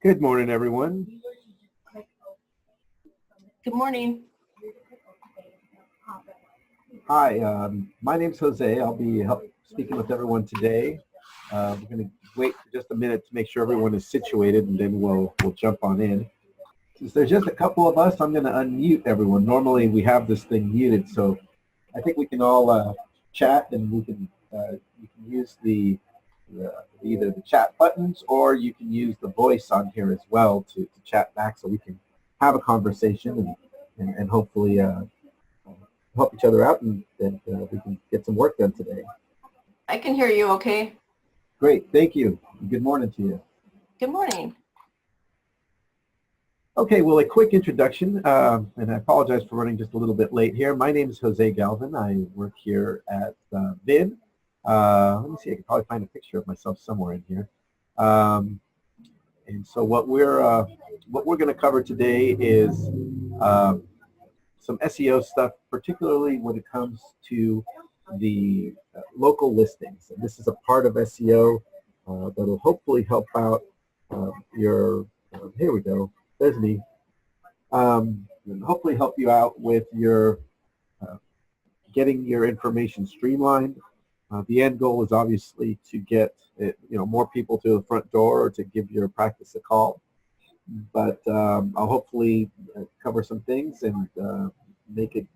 Good morning, everyone. Good morning. Hi, my name's Jose. I'll be speaking with everyone today. We're going to wait for just a minute to make sure everyone is situated, and then we'll jump on in. Since there's just a couple of us, I'm going to unmute everyone. Normally, we have this thing muted, so I think we can all chat, and we can you can use either the chat buttons or you can use the voice on here as well to chat back, so we can have a conversation and hopefully help each other out, and we can get some work done today. I can hear you okay. Great, thank you. Good morning to you. Good morning. Okay, well, a quick introduction, and I apologize for running just a little bit late here. My name is Jose Galvin. I work here at VID. Let me see, I can probably find a picture of myself somewhere in here. And so what we're going to cover today is some SEO stuff, particularly when it comes to the local listings. And this is a part of SEO that will hopefully help out your, here we go, there's me, and hopefully help you out with your getting your information streamlined. The end goal is obviously to get more people to the front door or to give your practice a call. But I'll hopefully cover some things and make it.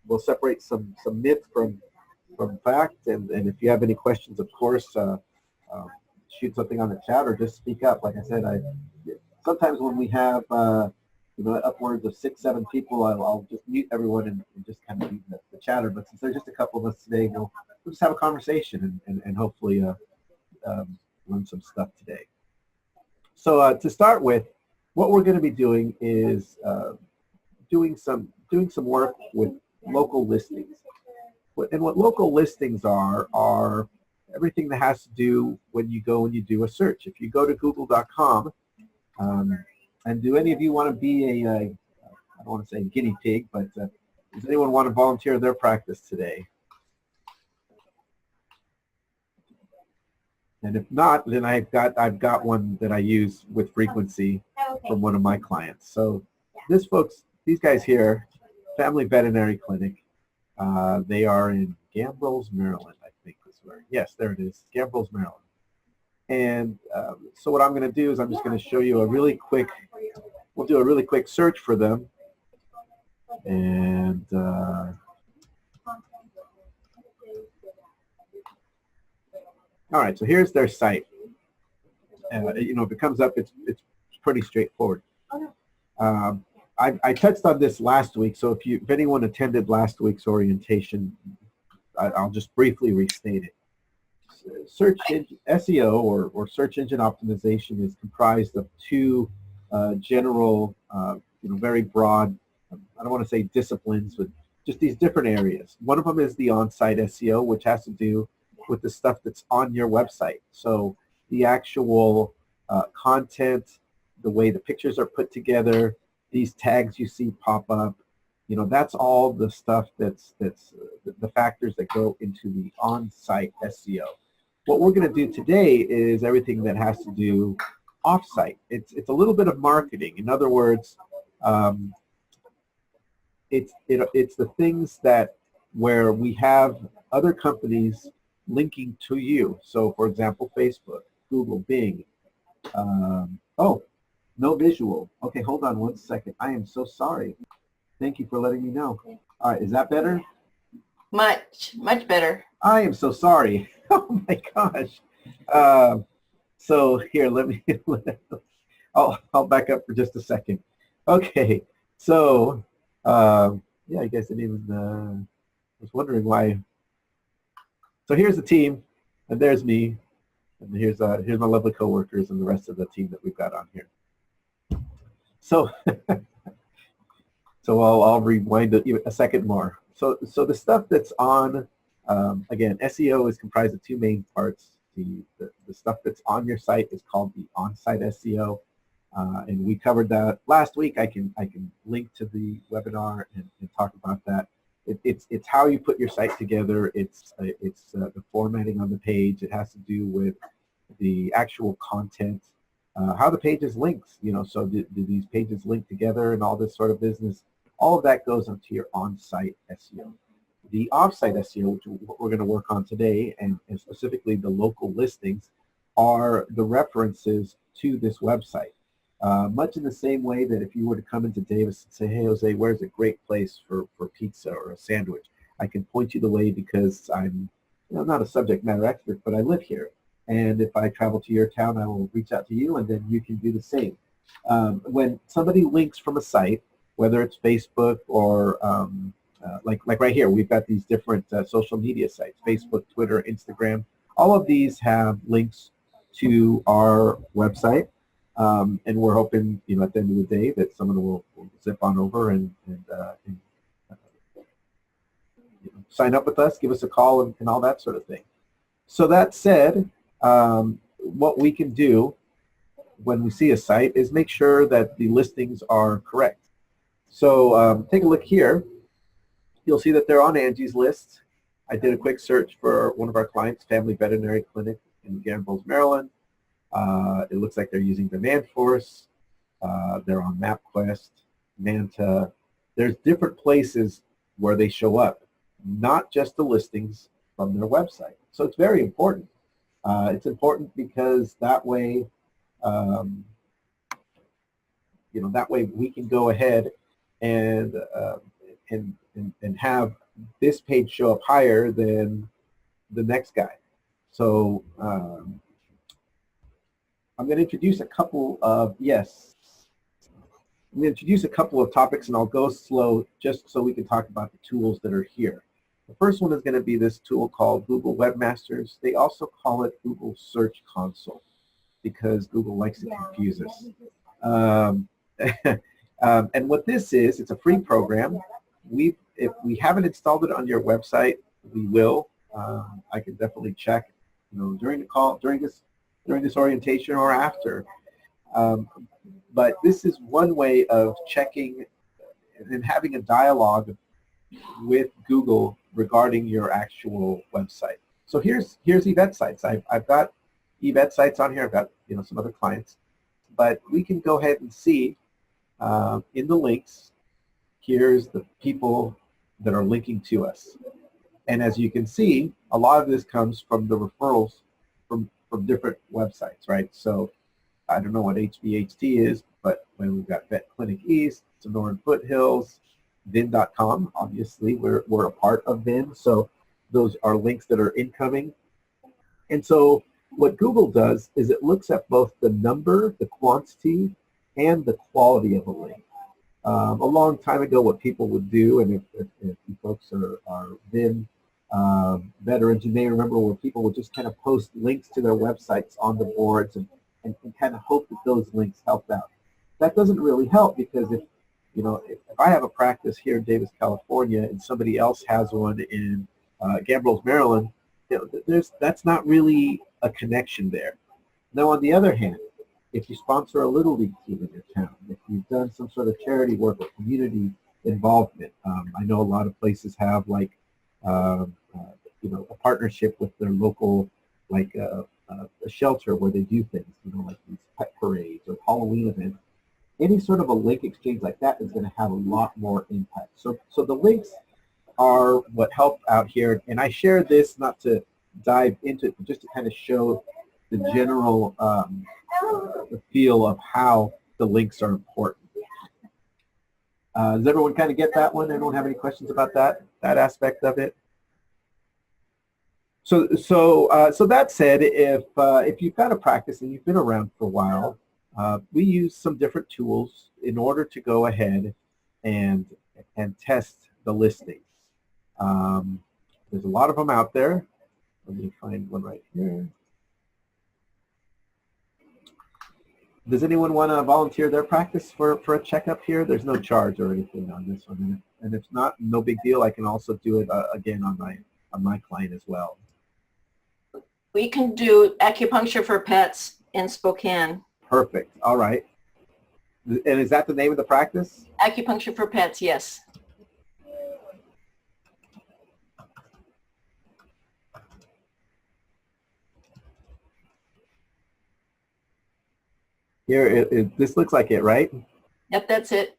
We'll separate some myth from fact. And if you have any questions, of course, shoot something on the chat or just speak up. Like I said, sometimes when we have upwards of 6-7 people, I'll just mute everyone and just kind of leave the chatter. But since there's just a couple of us today, we'll just have a conversation and hopefully learn some stuff today. So to start with, what we're going to be doing is doing some work with local listings. And what local listings are everything that has to do when you go and you do a search. If you go to google.com, and do any of you want to be I don't want to say guinea pig, but does anyone want to volunteer their practice today? And if not, then I've got one that I use with frequency from one of my clients. So these guys here, Family Veterinary Clinic, they are in Gambrills, Maryland, I think is where. Yes, there it is, Gambrills, Maryland. And so what I'm going to do is I'm just going to show you we'll do a really quick search for them. And all right, so here's their site. If it comes up, it's pretty straightforward. I touched on this last week, so if anyone attended last week's orientation, I'll just briefly restate it. Search engine SEO or search engine optimization is comprised of two general, very broad, I don't want to say disciplines, but just these different areas. One of them is the on-site SEO, which has to do with the stuff that's on your website. So the actual content, the way the pictures are put together, these tags you see pop up, that's all the stuff that's the factors that go into the on-site SEO. What we're going to do today is everything that has to do off-site. It's a little bit of marketing. In other words, it's the things where we have other companies linking to you. So, for example, Facebook, Google, Bing. Oh, no visual. Okay, hold on one second. I am so sorry. Thank you for letting me know. All right, is that better? Much better. I am so sorry. Oh my gosh. So here, let me. I'll back up for just a second. Okay. So yeah, you guys didn't even. I was wondering why. So here's the team, and there's me, and here's my lovely coworkers and the rest of the team that we've got on here. So so I'll rewind a second more. So the stuff that's on, again, SEO is comprised of two main parts. The stuff that's on your site is called the on-site SEO, and we covered that last week. I can link to the webinar and talk about that. It's how you put your site together. It's the formatting on the page. It has to do with the actual content how the pages links, so do these pages link together and all this sort of business. All of that goes into your on-site SEO. The off-site SEO, which we're going to work on today, and specifically the local listings, are the references to this website. Much in the same way that if you were to come into Davis and say, hey, Jose, where's a great place for pizza or a sandwich? I can point you the way because I'm not a subject matter expert, but I live here. And if I travel to your town, I will reach out to you, and then you can do the same. When somebody links from a site, whether it's Facebook or like right here, we've got these different social media sites, Facebook, Twitter, Instagram. All of these have links to our website. And we're hoping, at the end of the day, that someone will zip on over and sign up with us, give us a call, and all that sort of thing. So that said, what we can do when we see a site is make sure that the listings are correct. So take a look here. You'll see that they're on Angie's list. I did a quick search for one of our clients, Family Veterinary Clinic in Gambles, Maryland. It looks like they're using Demandforce. They're on MapQuest, Manta. There's different places where they show up, not just the listings from their website. So it's very important. It's important because that way, that way we can go ahead and have this page show up higher than the next guy. So I'm going to introduce a couple of topics, and I'll go slow just so we can talk about the tools that are here. The first one is going to be this tool called Google Webmasters. They also call it Google Search Console because Google likes to confuse us. And what this is, it's a free program. If we haven't installed it on your website, we will. I can definitely check, during the call, during this orientation or after. But this is one way of checking and having a dialogue with Google regarding your actual website. So here's eVetSites. I've got eVetSites on here. I've got some other clients, but we can go ahead and see in the links. Here's the people that are linking to us, and as you can see, a lot of this comes from the referrals from different websites, right? So I don't know what HVHT is, but when we've got Vet Clinic East, Sonoran Foothills, Vin.com, obviously we're a part of Vin, so those are links that are incoming. And so what Google does is it looks at both the number, the quantity, and the quality of a link. A long time ago, what people would do, and if you folks are Vin veterans, you may remember where people would just kind of post links to their websites on the boards and kind of hope that those links helped out. That doesn't really help because if I have a practice here in Davis, California, and somebody else has one in Gambles, Maryland, that's not really a connection there. Now, on the other hand, if you sponsor a Little League team in your town, if you've done some sort of charity work or community involvement, I know a lot of places have a partnership with their local, a shelter where they do things, like these pet parades or Halloween events. Any sort of a link exchange like that is going to have a lot more impact. So the links are what help out here. And I share this not to dive into it, but just to kind of show the general the feel of how the links are important. Does everyone kind of get that one? Anyone have any questions about that aspect of it? So that said, if you've got a practice and you've been around for a while, we use some different tools in order to go ahead and test the listings. There's a lot of them out there. Let me find one right here. Does anyone want to volunteer their practice for a checkup here? There's no charge or anything on this one, and if not, no big deal. I can also do it again on my client as well. We can do acupuncture for pets in Spokane. Perfect. All right. And is that the name of the practice? Acupuncture for pets, yes. Here, this looks like it, right? Yep, that's it.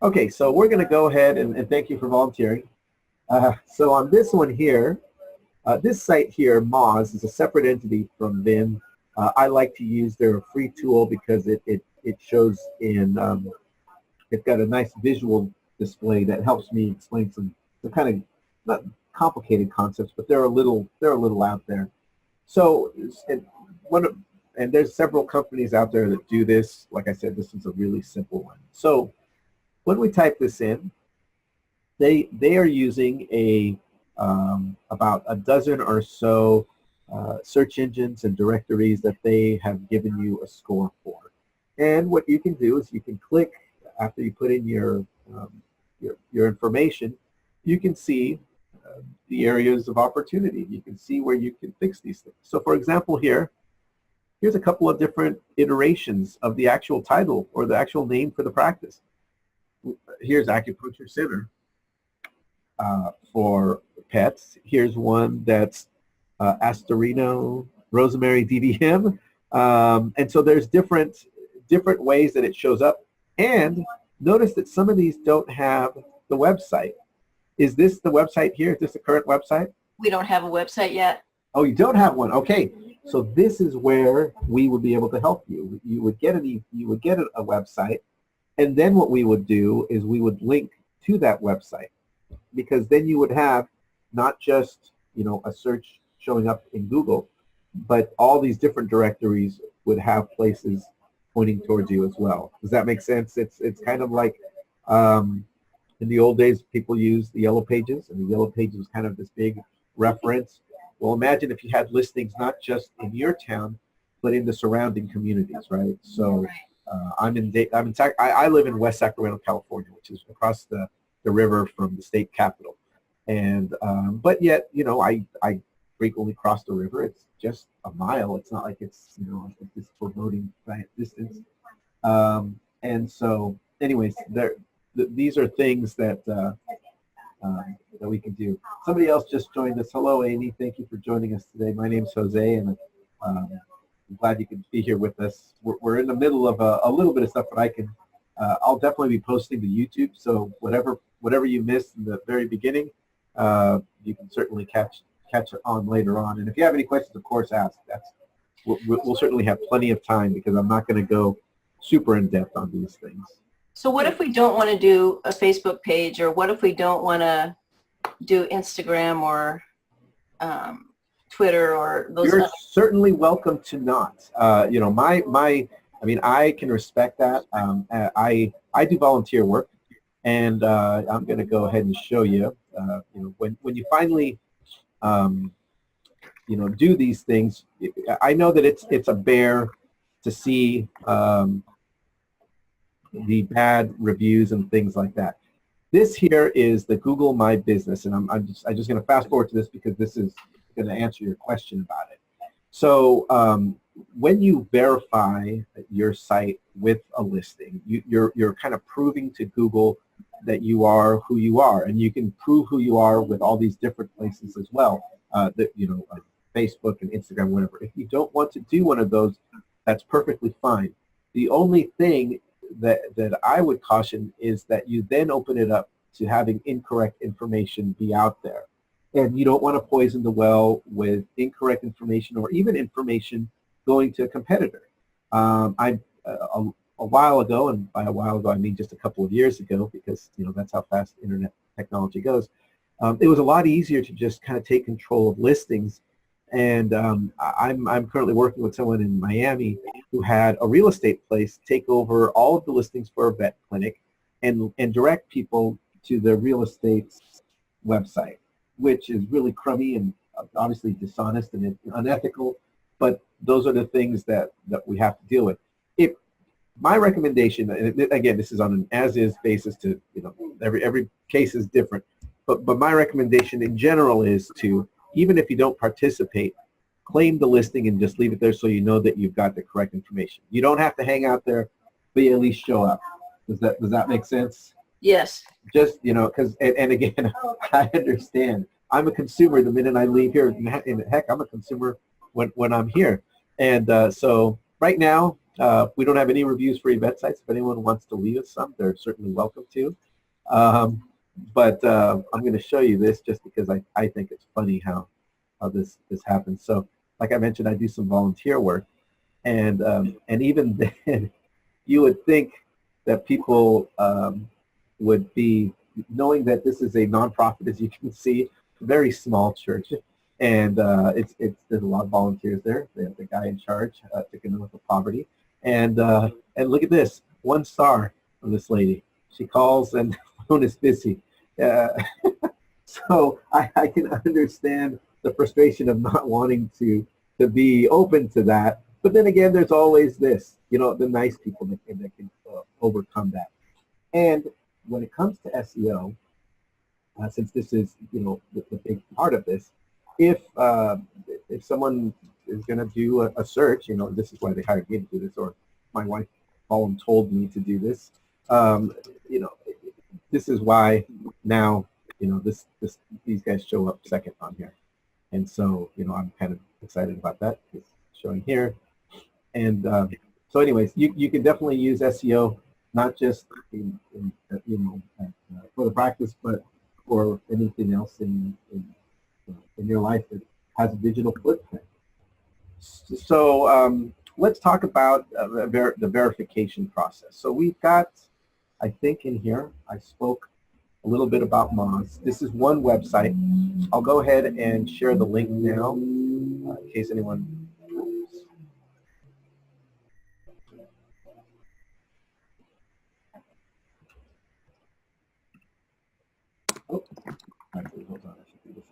Okay, so we're going to go ahead and thank you for volunteering. So on this one here, this site here, Moz, is a separate entity from Vim. I like to use their free tool because it shows in, it's got a nice visual display that helps me explain some kind of not complicated concepts, but they're a little out there. So, and there's several companies out there that do this. Like I said, this is a really simple one. So when we type this in, they are using about a dozen or so search engines and directories that they have given you a score for. And what you can do is you can click after you put in your information. You can see the areas of opportunity. You can see where you can fix these things. So for example here's a couple of different iterations of the actual title or the actual name for the practice. Here's Acupuncture Center for pets. Here's one that's Astorino Rosemary DVM. And so there's different ways that it shows up. And notice that some of these don't have the website. Is this the website here? Is this the current website? We don't have a website yet. Oh, you don't have one. Okay. So this is where we would be able to help you. You would get a website, and then what we would do is we would link to that website, because then you would have not just a search showing up in Google, but all these different directories would have places pointing towards you as well. Does that make sense? It's kind of like in the old days people used the Yellow Pages, and the Yellow Pages was kind of this big reference. Well, imagine if you had listings not just in your town, but in the surrounding communities, right? So I live in West Sacramento, California, which is across the river from the state capital. And but yet, I frequently cross the river. It's just a mile. It's not like it's this foreboding distance. And so, anyways, these are things that that we can do. Somebody else just joined us. Hello, Amy. Thank you for joining us today. My name's Jose, and I'm glad you could be here with us. We're in the middle of a little bit of stuff, but I'll definitely be posting to YouTube. So whatever you missed in the very beginning, you can certainly catch it on later on. And if you have any questions, of course, ask. We'll certainly have plenty of time, because I'm not going to go super in depth on these things. So what if we don't want to do a Facebook page, or what if we don't want to do Instagram or Twitter or those? You're certainly welcome to not. I can respect that. I do volunteer work, and I'm going to go ahead and show you. When you finally do these things, I know that it's a bear to see the bad reviews and things like that. This here is the Google My Business, and I'm just going to fast forward to this because this is going to answer your question about it. So when you verify your site with a listing, you're kind of proving to Google that you are who you are, and you can prove who you are with all these different places as well. Facebook and Instagram, whatever. If you don't want to do one of those, that's perfectly fine. The only thing that I would caution is that you then open it up to having incorrect information be out there. And you don't want to poison the well with incorrect information, or even information going to a competitor. A while ago, and by a while ago I mean just a couple of years ago, because that's how fast internet technology goes, it was a lot easier to just kind of take control of listings. And I'm currently working with someone in Miami who had a real estate place take over all of the listings for a vet clinic and direct people to the real estate's website, which is really crummy and obviously dishonest and unethical. But those are the things that we have to deal with. My recommendation, and again, this is on an as-is basis, to every case is different, but my recommendation in general is to, even if you don't participate, claim the listing and just leave it there so you know that you've got the correct information. You don't have to hang out there, but you at least show up. Does that make sense? Yes. Just, because, and again, I understand. I'm a consumer the minute I leave here. And heck, I'm a consumer when I'm here. And so right now, We don't have any reviews for eVetSites. If anyone wants to leave us some, they're certainly welcome to. But I'm going to show you this just because I think it's funny how this happens. So, like I mentioned, I do some volunteer work, and even then, you would think that people would be knowing that this is a nonprofit, as you can see, very small church, and there's a lot of volunteers there. They have the guy in charge taking a look at poverty, and look at this, 1 star from this lady. She calls and phone is busy. So I can understand the frustration of not wanting to be open to that. But then again, there's always this, the nice people that can overcome that. And when it comes to SEO, since this is, the big part of this, if someone is going to do a search, this is why they hired me to do this, or my wife told me to do this, this is why now, these guys show up second on here. And so, I'm kind of excited about that. It's showing here. And so anyways, you can definitely use SEO, not just for the practice, but for anything else in your life that has a digital footprint. So let's talk about the verification process. So we've got, I think in here, I spoke a little bit about Moz. This is one website. I'll go ahead and share the link now in case anyone. Oh, actually, hold on. I should do this.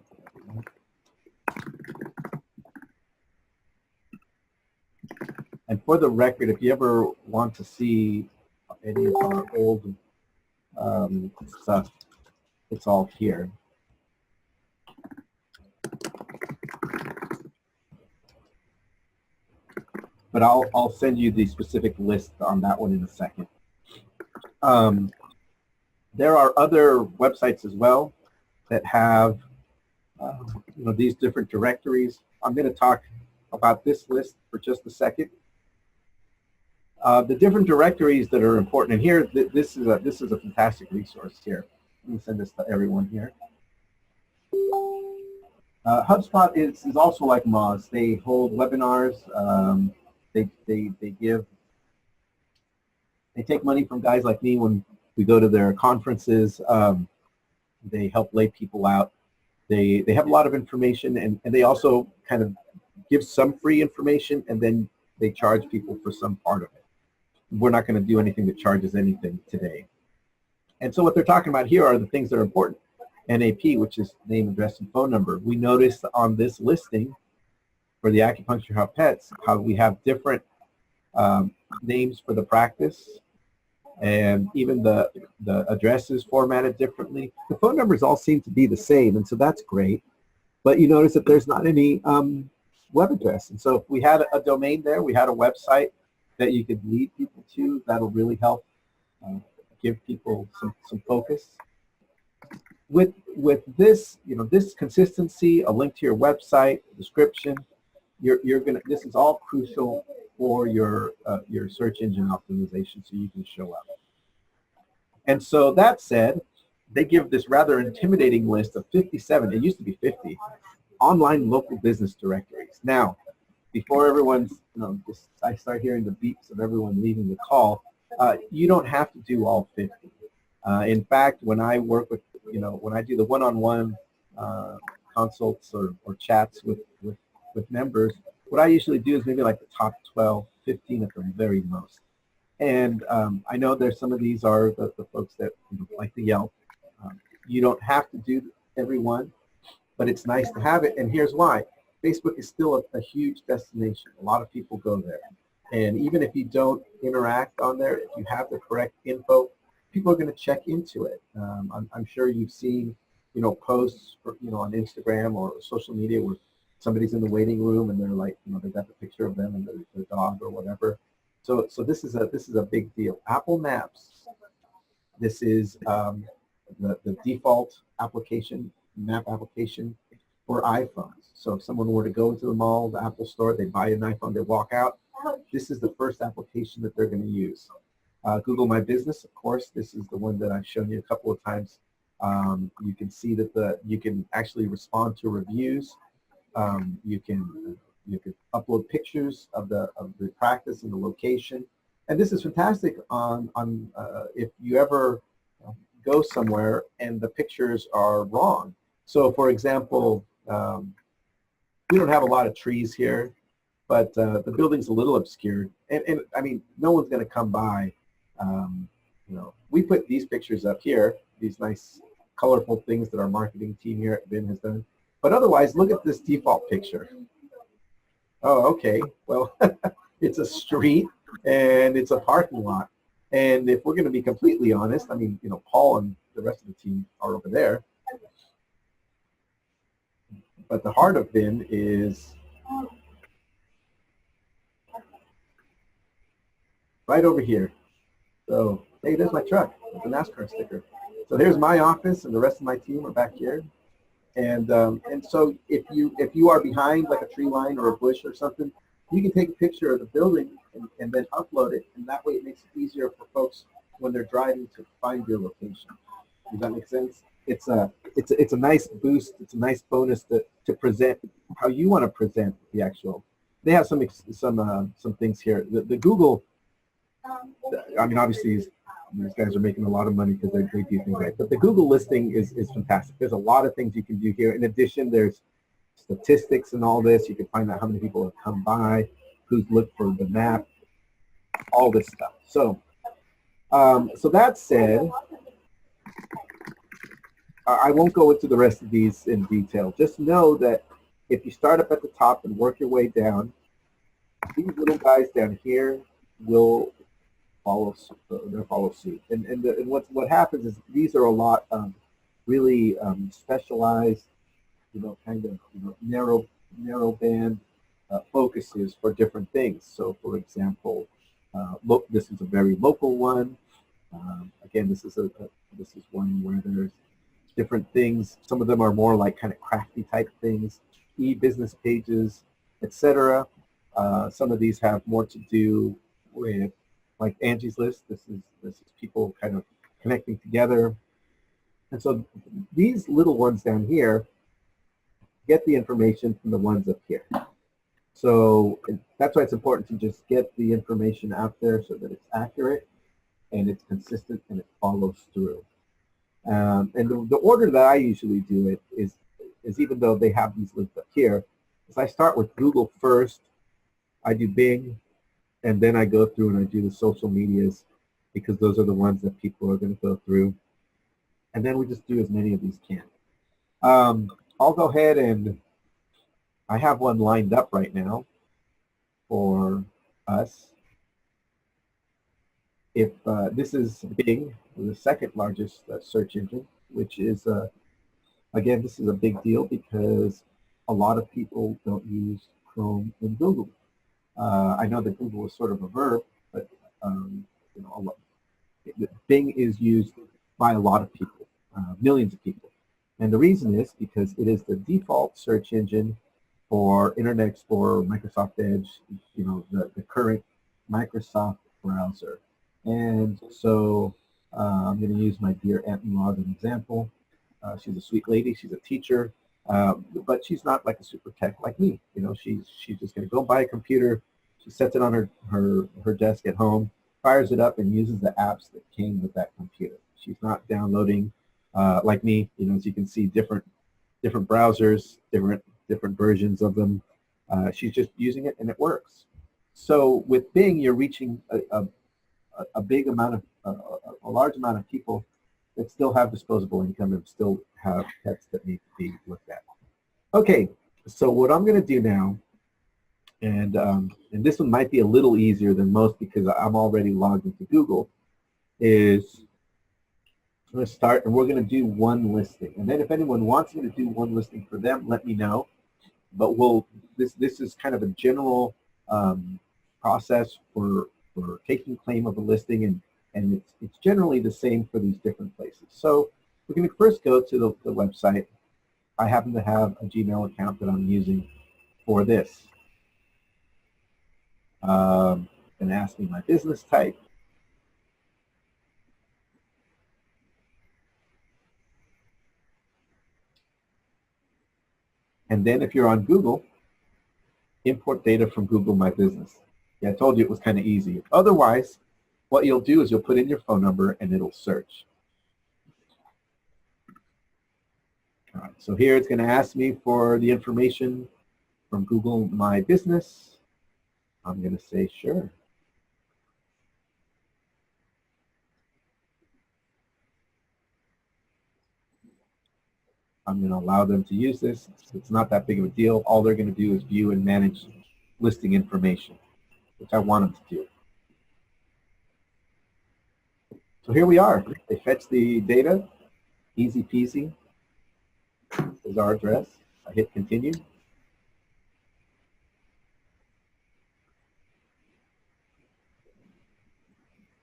And for the record, if you ever want to see any of our old stuff, it's all here. But I'll send you the specific list on that one in a second. There are other websites as well that have these different directories. I'm going to talk about this list for just a second. The different directories that are important, and here this is a fantastic resource here. Let me send this to everyone here. HubSpot is also like Moz. They hold webinars. They take money from guys like me when we go to their conferences. They help lay people out. They have a lot of information, and they also kind of give some free information, and then they charge people for some part of it. We're not going to do anything that charges anything today. And so what they're talking about here are the things that are important. NAP, which is name, address, and phone number. We noticed on this listing for the Acupuncture Hub Pets how we have different names for the practice, and even the address is formatted differently. The phone numbers all seem to be the same, and so that's great. But you notice that there's not any web address. And so if we had a domain there, we had a website that you could lead people to, that'll really help give people some focus. With this, this consistency, a link to your website, description, this is all crucial for your search engine optimization, so you can show up. And so that said, they give this rather intimidating list of 57, it used to be 50, online local business directories. Now, before everyone's, I start hearing the beeps of everyone leaving the call, you don't have to do all 50. In fact, when I work with, when I do the one-on-one consults or chats with members, what I usually do is maybe like the top 12, 15 at the very most. And I know there's some of these are the folks that like the Yelp. You don't have to do every one, but it's nice to have it. And here's why. Facebook is still a huge destination. A lot of people go there. And even if you don't interact on there, if you have the correct info, people are going to check into it. I'm sure you've seen, posts, on Instagram or social media where somebody's in the waiting room and they're like, they've got the picture of them and their dog or whatever. So this is a big deal. Apple Maps. This is the default application, map application. for iPhones. So if someone were to go into the mall, the Apple store, they buy an iPhone, they walk out, this is the first application that they're going to use. Google My Business, of course, this is the one that I've shown you a couple of times. You can see that you can actually respond to reviews. You can upload pictures of the practice and the location, and this is fantastic on if you ever go somewhere and the pictures are wrong. So, for example, we don't have a lot of trees here, but the building's a little obscured, and I mean, no one's going to come by. We put these pictures up here, these nice colorful things that our marketing team here at VIN has done. But otherwise, look at this default picture. Oh, okay. Well, it's a street and it's a parking lot. And if we're going to be completely honest, I mean, Paul and the rest of the team are over there. But the heart of VIN is right over here. So, hey, there's my truck with the NASCAR sticker. So here's my office, and the rest of my team are back here. And so if you are behind like a tree line or a bush or something, you can take a picture of the building and then upload it, and that way it makes it easier for folks when they're driving to find your location. Does that make sense? It's a nice boost. It's a nice bonus to present how you want to present the actual. They have some things here. The Google. I mean, obviously these guys are making a lot of money because they do things right. But the Google listing is fantastic. There's a lot of things you can do here. In addition, there's statistics and all this. You can find out how many people have come by, who's looked for the map, all this stuff. So, so that said, I won't go into the rest of these in detail. Just know that if you start up at the top and work your way down, these little guys down here will follow suit. And what happens is these are a lot of really specialized, kind of narrow band focuses for different things. So, for example, this is a very local one. Again, this is one where there's different things. Some of them are more like kind of crafty type things, e-business pages, etc. Some of these have more to do with, like Angie's List. This is people kind of connecting together. And so these little ones down here get the information from the ones up here. So that's why it's important to just get the information out there so that it's accurate and it's consistent and it follows through. And the order that I usually do it is even though they have these links up here, is I start with Google first, I do Bing, and then I go through and I do the social medias because those are the ones that people are going to go through. And then we just do as many of these can. I'll go ahead and I have one lined up right now for us. If this is Bing, the second largest search engine, which is, again, this is a big deal because a lot of people don't use Chrome and Google. I know that Google is sort of a verb, but Bing is used by a lot of people, millions of people. And the reason is because it is the default search engine for Internet Explorer, Microsoft Edge, the current Microsoft browser. And so I'm going to use my dear aunt-in-law as an example. She's a sweet lady. She's a teacher, but she's not like a super tech like me. She's just going to go buy a computer. She sets it on her desk at home, fires it up, and uses the apps that came with that computer. She's not downloading like me. As you can see, different browsers, different versions of them. She's just using it, and it works. So with Bing, you're reaching a big amount of a large amount of people that still have disposable income and still have pets that need to be looked at. Okay, so what I'm going to do now, and this one might be a little easier than most because I'm already logged into Google, is I'm going to start and we're going to do one listing. And then if anyone wants me to do one listing for them, let me know. But this is kind of a general process for taking claim of a listing, and it's generally the same for these different places. So we're going to first go to the website, I happen to have a Gmail account that I'm using for this. Going to ask me my business type. And then if you're on Google, import data from Google My Business. Yeah, I told you it was kind of easy. Otherwise, what you'll do is you'll put in your phone number and it'll search. All right, so here it's going to ask me for the information from Google My Business. I'm going to say sure. I'm going to allow them to use this. It's not that big of a deal. All they're going to do is view and manage listing information, which I want them to do. So here we are. They fetch the data. Easy peasy. This is our address. I hit continue.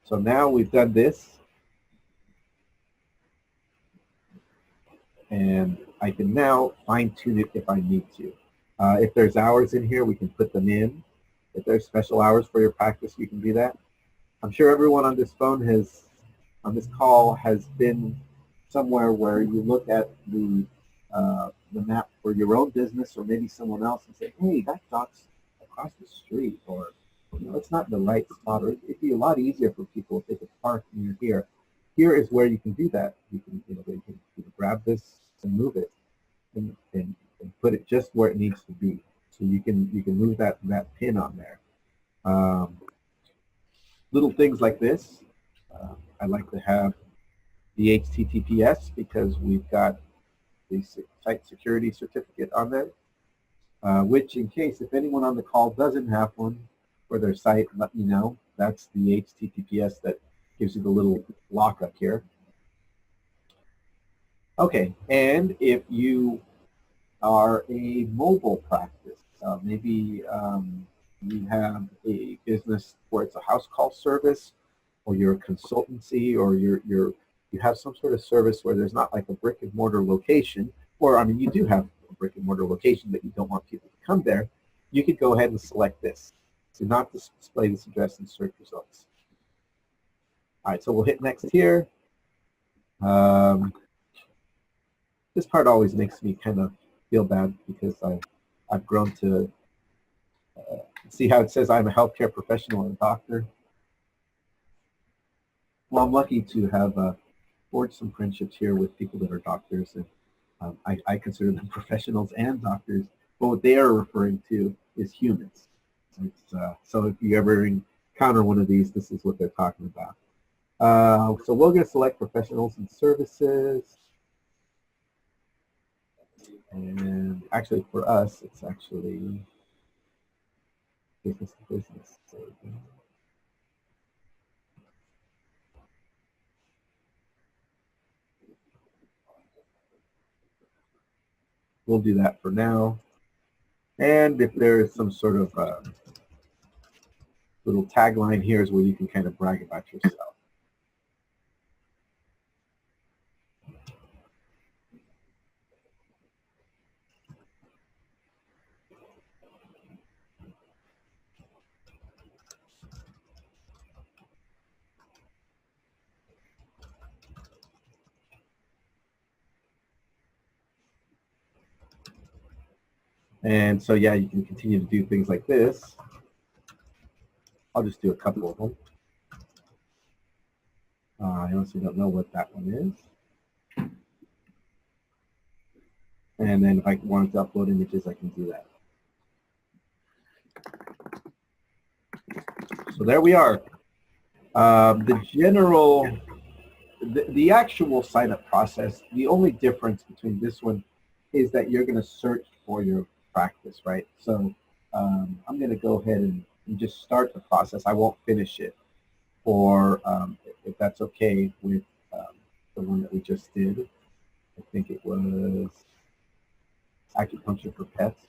So now we've done this. And I can now fine tune it if I need to. If there's hours in here, we can put them in. If there's special hours for your practice, you can do that. I'm sure everyone on this on this call has been somewhere where you look at the map for your own business or maybe someone else and say, hey, that doc's across the street, or it's not in the right spot, or it'd be a lot easier for people if they could park near here. Here is where you can do that. You can, you can grab this and move it and put it just where it needs to be. So you can move that pin on there. Little things like this. I like to have the HTTPS because we've got the site security certificate on there, which in case if anyone on the call doesn't have one for their site, let me know. That's the HTTPS that gives you the little lockup here. Okay, and if you are a mobile practice, maybe you have a business where it's a house call service, or you're a consultancy, or you have some sort of service where there's not like a brick and mortar location, or I mean you do have a brick and mortar location but you don't want people to come there, you could go ahead and select this. Do not display this address in search results. All right, so we'll hit next here. This part always makes me kind of feel bad because I've grown to see how it says I'm a healthcare professional and doctor. Well, I'm lucky to have forged some friendships here with people that are doctors, and I consider them professionals and doctors, but what they are referring to is humans. So if you ever encounter one of these, this is what they're talking about. So we're going to select professionals and services. And actually for us, it's actually business to business. So, we'll do that for now. And if there is some sort of little tagline here is where you can kind of brag about yourself. And so, yeah, you can continue to do things like this. I'll just do a couple of them. I honestly don't know what that one is. And then if I wanted to upload images, I can do that. So there we are. The actual sign-up process, the only difference between this one is that you're going to search for your practice, right? So I'm going to go ahead and just start the process. I won't finish it, or if that's okay with the one that we just did. I think it was acupuncture for pets.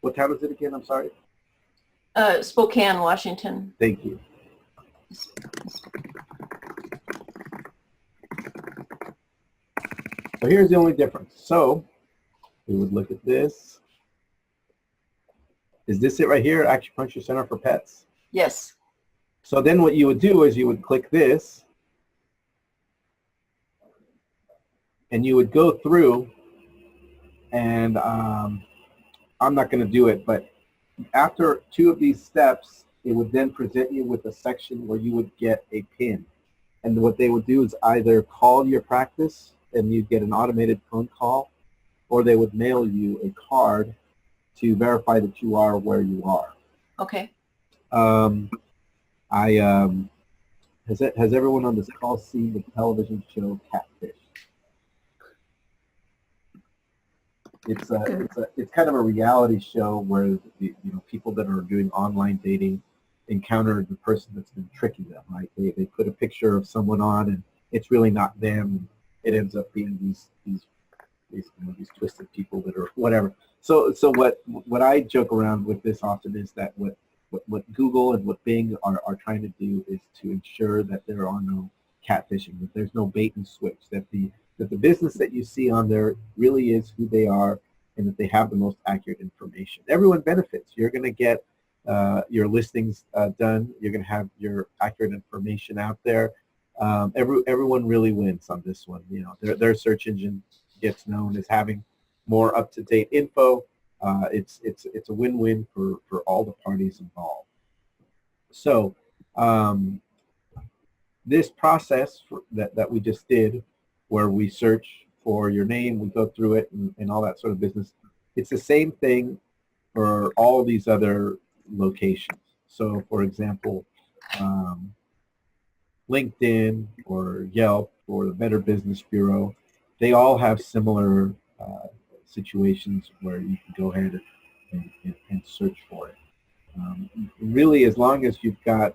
What town is it again? I'm sorry. Spokane, Washington. Thank you. So here's the only difference. So we would look at this. Is this it right here? Acupuncture Center for Pets? Yes. So then what you would do is you would click this and you would go through, and I'm not going to do it, but after 2 of these steps, it would then present you with a section where you would get a PIN. And what they would do is either call your practice and you'd get an automated phone call, or they would mail you a card to verify that you are where you are. Okay. Has everyone on this call seen the television show Catfish? It's kind of a reality show where people that are doing online dating encounter the person that's been tricking them. Right? They put a picture of someone on, and it's really not them. It ends up being these twisted people that are whatever. So what I joke around with this often is that what Google and what Bing are trying to do is to ensure that there are no catfishing, that there's no bait and switch, that the business that you see on there really is who they are, and that they have the most accurate information. Everyone benefits. You're going to get your listings done. You're going to have your accurate information out there. Everyone really wins on this one. Their search engine gets known as having more up-to-date info. It's a win-win for all the parties involved. So this process that we just did, where we search for your name, we go through it and all that sort of business, it's the same thing for all these other locations. So for example, LinkedIn or Yelp or the Better Business Bureau, they all have similar situations where you can go ahead and search for it. Really, as long as you've got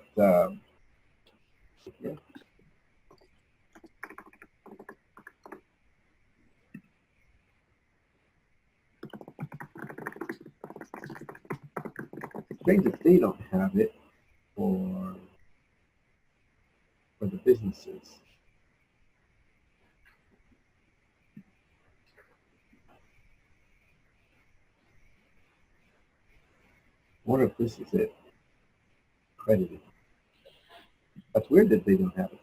strange if they don't have it for the businesses. I wonder if this is it. Credited. That's weird that they don't have it.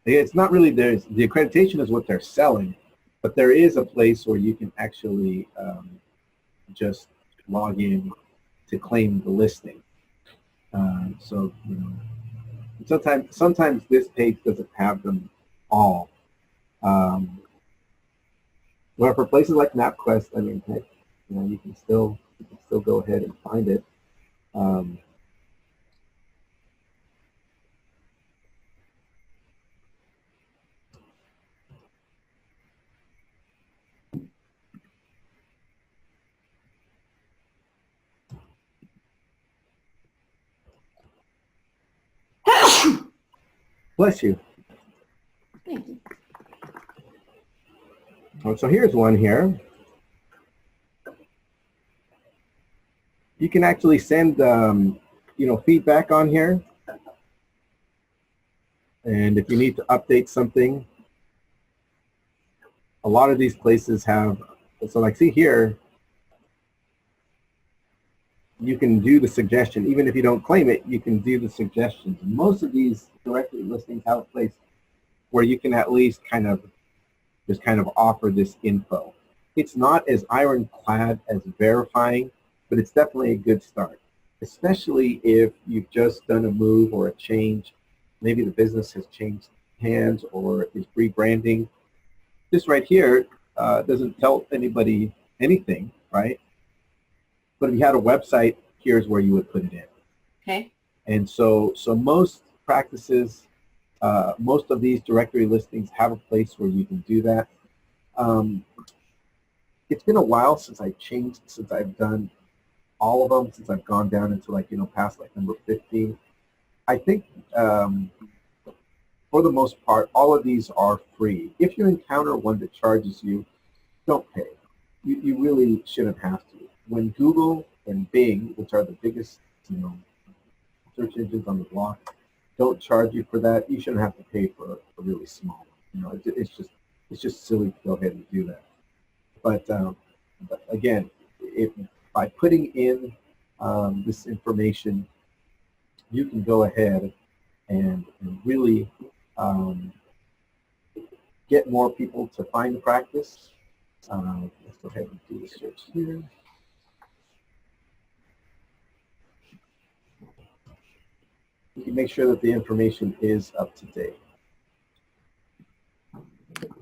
It's not really theirs. The accreditation is what they're selling, but there is a place where you can actually just log in to claim the listing. So sometimes this page doesn't have them all. Well, for places like MapQuest, I mean, heck, you can still go ahead and find it. Bless you. Thank you. So here's one here. You can actually send feedback on here, and if you need to update something, a lot of these places have. So like, see here, you can do the suggestion. Even if you don't claim it, you can do the suggestions. Most of these directory listings have a place where you can at least just offer this info. It's not as ironclad as verifying, but it's definitely a good start, especially if you've just done a move or a change. Maybe the business has changed hands or is rebranding. This right here doesn't tell anybody anything, right? But if you had a website, here's where you would put it in. Okay. And so most practices, most of these directory listings have a place where you can do that. It's been a while since I've done all of them, since I've gone down into past number 15. I think for the most part, all of these are free. If you encounter one that charges you, don't pay. you really shouldn't have to. When Google and Bing, which are the biggest, search engines on the block, don't charge you for that, you shouldn't have to pay for a really small one. It's just silly to go ahead and do that. But again, if by putting in this information, you can go ahead and really um, get more people to find the practice. Let's go ahead and do the search here. You can make sure that the information is up to date.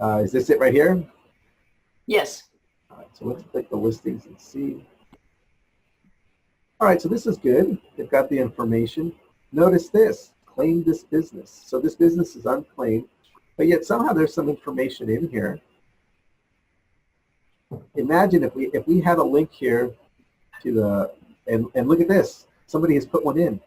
Is this it right here? Yes. All right, so let's click the listings and see. All right, so this is good. They've got the information. Notice this, claim this business. So this business is unclaimed, but yet somehow there's some information in here. Imagine if we had a link here to the, and look at this, somebody has put one in.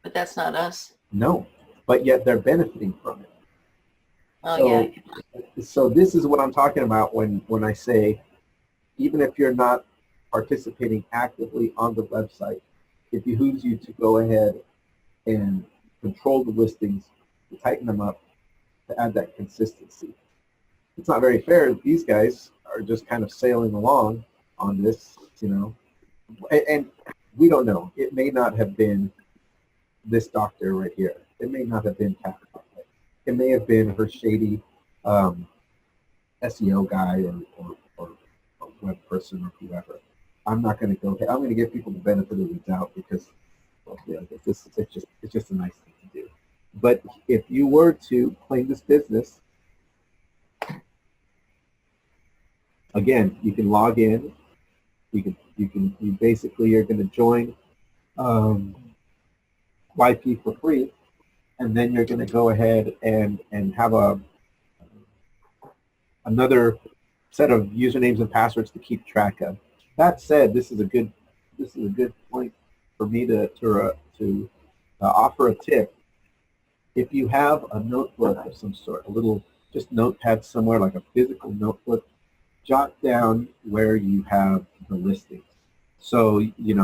But that's not us. No, but yet they're benefiting from it. Oh, So, yeah. so this is what I'm talking about when I say, even if you're not participating actively on the website, it behooves you to go ahead and control the listings, to tighten them up, to add that consistency. It's not very fair. These guys are just kind of sailing along on this, and we don't know. It may not have been this doctor right here. It may not have been Kathy. It may have been her shady SEO guy or web person or whoever. I'm not going to go. I'm going to give people the benefit of the doubt because, well, yeah, it's just a nice thing to do. But if you were to claim this business, again, you can log in. You basically are going to join YP for free, and then you're going to go ahead and have another set of usernames and passwords to keep track of. That said, this is a good point for me to offer a tip. If you have a notebook of some sort, a little just notepad somewhere, like a physical notebook, jot down where you have the listings. So you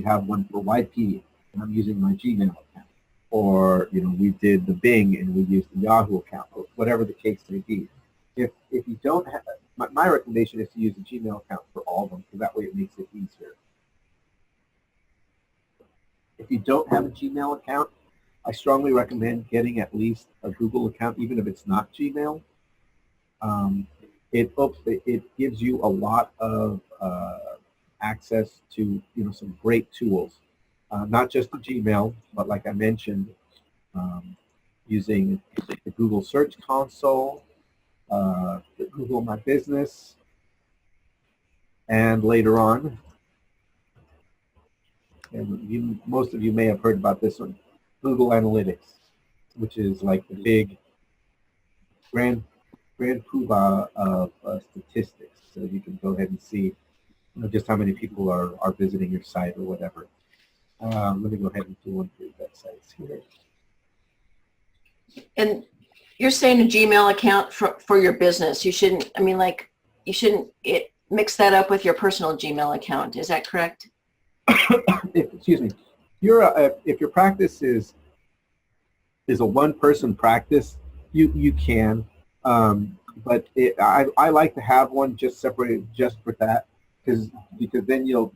have one for YP, and I'm using my Gmail account, or we did the Bing and we used the Yahoo account, or whatever the case may be. If you don't have, my recommendation is to use a Gmail account for all of them, because that way it makes it easier. If you don't have a Gmail account, I strongly recommend getting at least a Google account, even if it's not Gmail. It gives you a lot of access to some great tools, not just the Gmail, but like I mentioned, using the Google Search Console, the Google My Business, and later on, and most of you may have heard about this one, Google Analytics, which is like the big grand poobah of statistics. So you can go ahead and see just how many people are visiting your site or whatever. Let me go ahead and do one for eVetSites here. And you're saying a Gmail account for your business. You shouldn't, mix that up with your personal Gmail account. Is that correct? Excuse me. If your practice is a one-person practice, you can. But I like to have one just separated just for that, because then you'll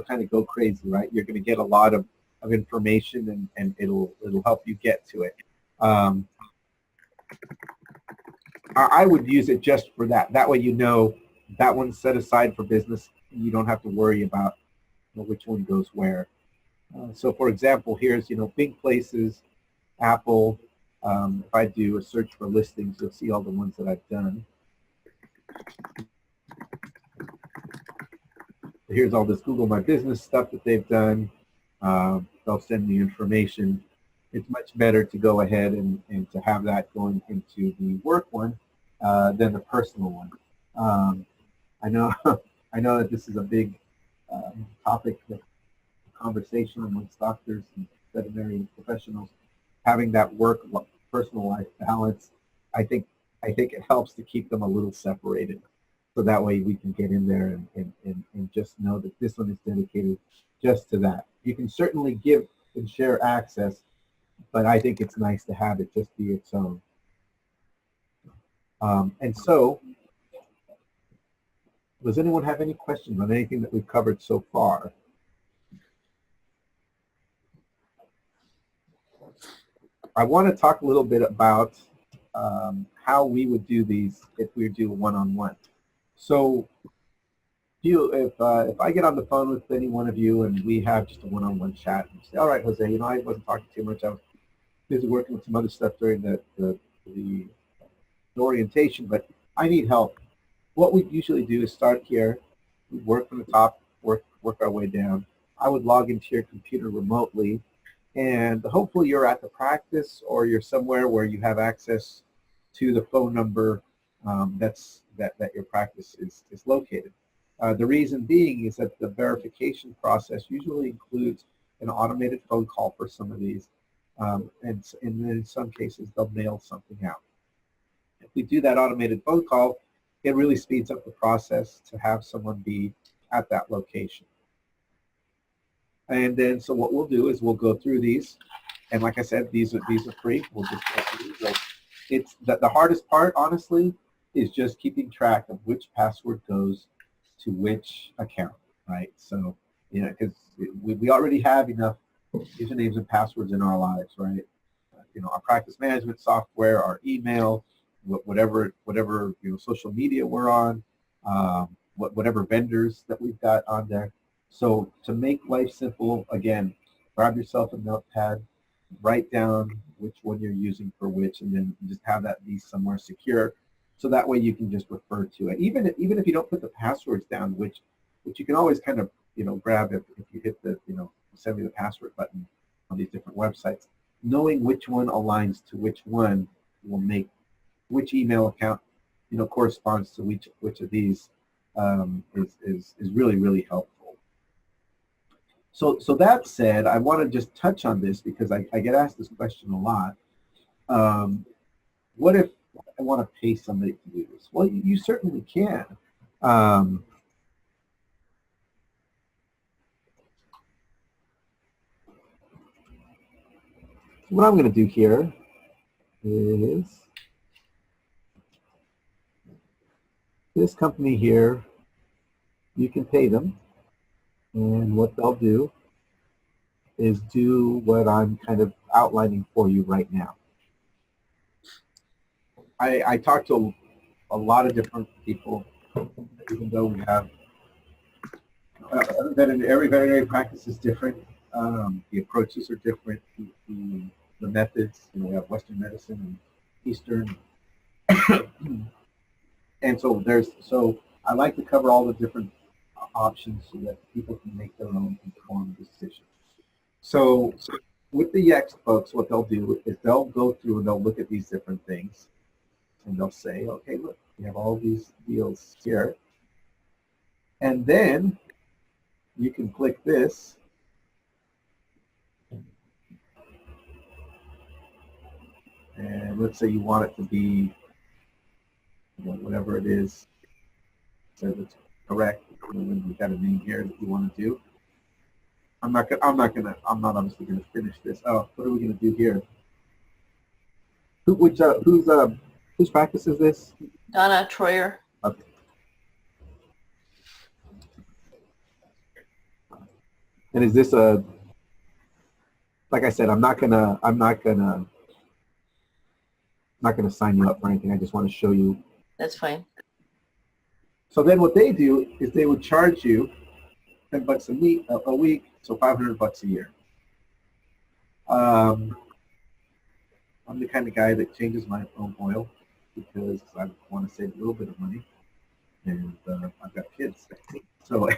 kind of go crazy, right? You're going to get a lot of information, and it'll help you get to it. I would use it just for that. That way that one's set aside for business. You don't have to worry about which one goes where. So for example, here's Bing Places, Apple. If I do a search for listings, you'll see all the ones that I've done. Here's all this Google My Business stuff that they've done. They'll send me information. It's much better to go ahead and to have that going into the work one than the personal one. I know that this is a big topic of conversation amongst doctors and veterinary professionals, having that work personal life balance, I think it helps to keep them a little separated. So that way we can get in there and just know that this one is dedicated just to that. You can certainly give and share access, but I think it's nice to have it just be its own. And so, does anyone have any questions on anything that we've covered so far? I want to talk a little bit about how we would do these if we do one-on-one. So if I get on the phone with any one of you and we have just a one-on-one chat and say, all right, Jose, you know, I wasn't talking too much. I was busy working with some other stuff during the orientation, but I need help. What we usually do is start here, we work from the top, work our way down. I would log into your computer remotely, and hopefully you're at the practice or you're somewhere where you have access to the phone number that your practice is located. The reason being is that the verification process usually includes an automated phone call for some of these, and then in some cases they'll mail something out. If we do that automated phone call, it really speeds up the process to have someone be at that location. And then, so what we'll do is we'll go through these, and like I said, these are free. We'll just go through these. It's the hardest part, honestly, is just keeping track of which password goes to which account, right? So, you know, because we already have enough usernames and passwords in our lives, right? You know, our practice management software, our email, whatever you know, social media we're on, whatever vendors that we've got on there. So to make life simple, again, grab yourself a notepad, write down which one you're using for which, and then just have that be somewhere secure. So that way you can just refer to it. Even if you don't put the passwords down, which you can always kind of, you know, grab if you hit the, you know, send me the password button on these different websites. Knowing which one aligns to which one will make which email account, you know, corresponds to which of these is really, really helpful. So that said, I want to just touch on this because I get asked this question a lot. What if I want to pay somebody to do this? Well, you certainly can. What I'm going to do here is this company here, you can pay them, and what they'll do is do what I'm kind of outlining for you right now. I talk to a lot of different people, even though we have every veterinary practice is different. The approaches are different. The methods, you know, we have Western medicine and Eastern, and so I like to cover all the different options so that people can make their own informed decisions. So with the Yext folks, what they'll do is they'll go through and they'll look at these different things, and they'll say, okay, look, we have all these deals here, and then you can click this. And let's say you want it to be, you know, whatever it is, so it's correct. We've got a name here that you want to do. I'm not obviously gonna finish this. Oh, what are we gonna do here? Whose practice is this? Donna Troyer. Okay. And is this like I said, I'm not gonna sign you up for anything. I just want to show you. That's fine. So then what they do is they would charge you $10 a week, so $500 a year. I'm the kind of guy that changes my own oil because I want to save a little bit of money, and I've got kids, so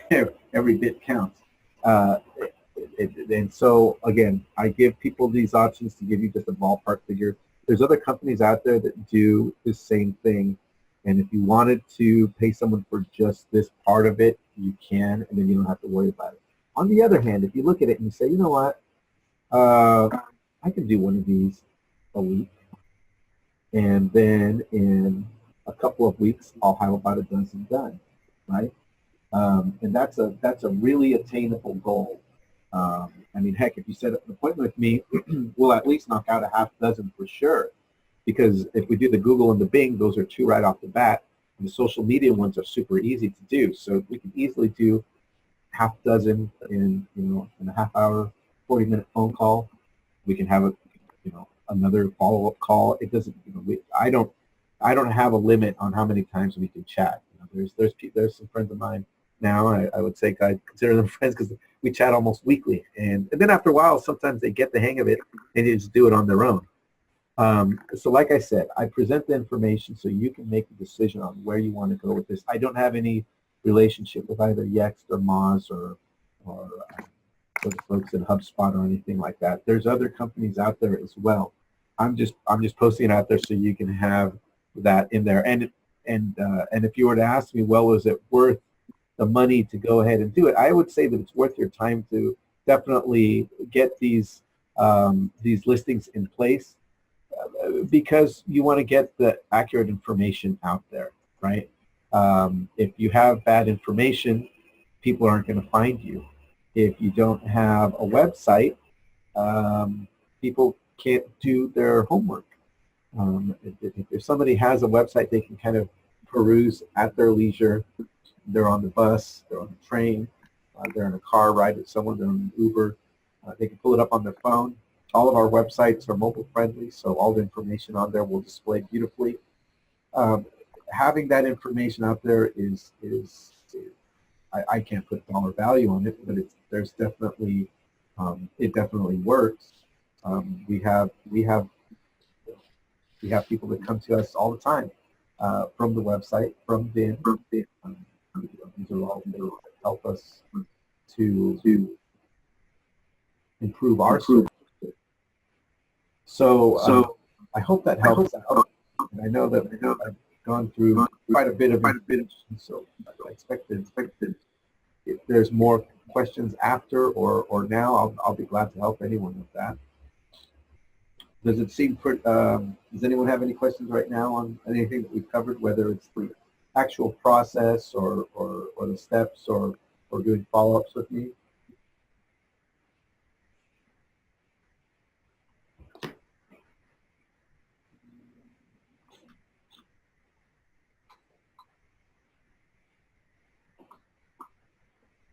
every bit counts. And so again, I give people these options to give you just a ballpark figure. There's other companies out there that do the same thing, and if you wanted to pay someone for just this part of it, you can, and then you don't have to worry about it. On the other hand, if you look at it and you say, you know what, I can do one of these a week, And then in a couple of weeks, I'll have about a dozen done, right? And that's a really attainable goal. I mean, heck, if you set up an appointment with me, we'll at least knock out a half dozen for sure. Because if we do the Google and the Bing, those are two right off the bat. And the social media ones are super easy to do. So we can easily do half dozen in in a half hour, 40-minute phone call. We can have another follow-up call. It doesn't I don't have a limit on how many times we can chat. There's some friends of mine now. I would say I consider them friends because we chat almost weekly. And then after a while, sometimes they get the hang of it and they just do it on their own. So like I said, I present the information so you can make a decision on where you want to go with this. I don't have any relationship with either Yext or Moz or the folks at HubSpot or anything like that. There's other companies out there as well. I'm just posting it out there so you can have that in there. And if you were to ask me, well, was it worth the money to go ahead and do it? I would say that it's worth your time to definitely get these listings in place because you want to get the accurate information out there, right? If you have bad information, people aren't going to find you. If you don't have a website, people can't do their homework. If somebody has a website, they can kind of peruse at their leisure. They're on the bus, they're on the train, they're in a car ride with someone, they're on an Uber. They can pull it up on their phone. All of our websites are mobile friendly, so all the information on there will display beautifully. Having that information out there is I can't put dollar value on it, but there's definitely it definitely works. We have people that come to us all the time from the website, from Vin. These are all things that help us to improve our service. So I hope that helps out. And I know that I've gone through quite a bit of information, so I expected if there's more questions after or now, I'll be glad to help anyone with that. Does it seem does anyone have any questions right now on anything that we've covered, whether it's the actual process or the steps or doing follow-ups with me?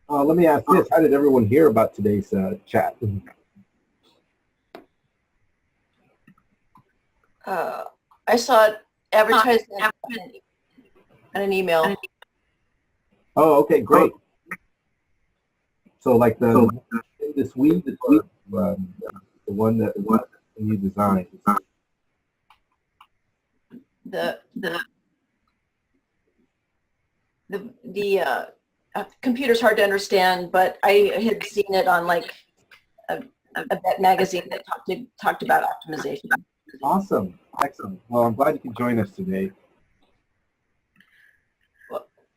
Let me ask this. How did everyone hear about today's chat? I saw it advertised in an email. Oh, okay, great. So like this week, the one that you designed. The computer's hard to understand, but I had seen it on like a magazine that talked about optimization. Awesome, excellent. Well, I'm glad you could join us today.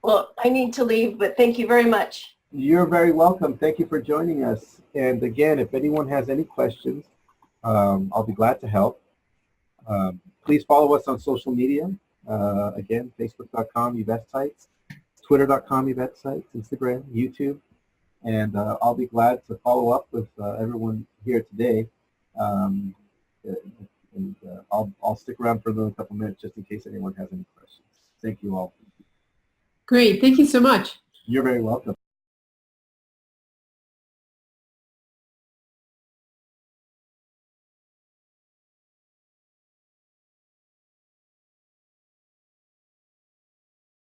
Well, I need to leave, but thank you very much. You're very welcome. Thank you for joining us. And again, if anyone has any questions, I'll be glad to help. Please follow us on social media. Again, facebook.com, eVetSites, twitter.com, eVetSites, Instagram, YouTube. And I'll be glad to follow up with everyone here today. I'll stick around for another couple minutes just in case anyone has any questions. Thank you all. Great. Thank you so much. You're very welcome.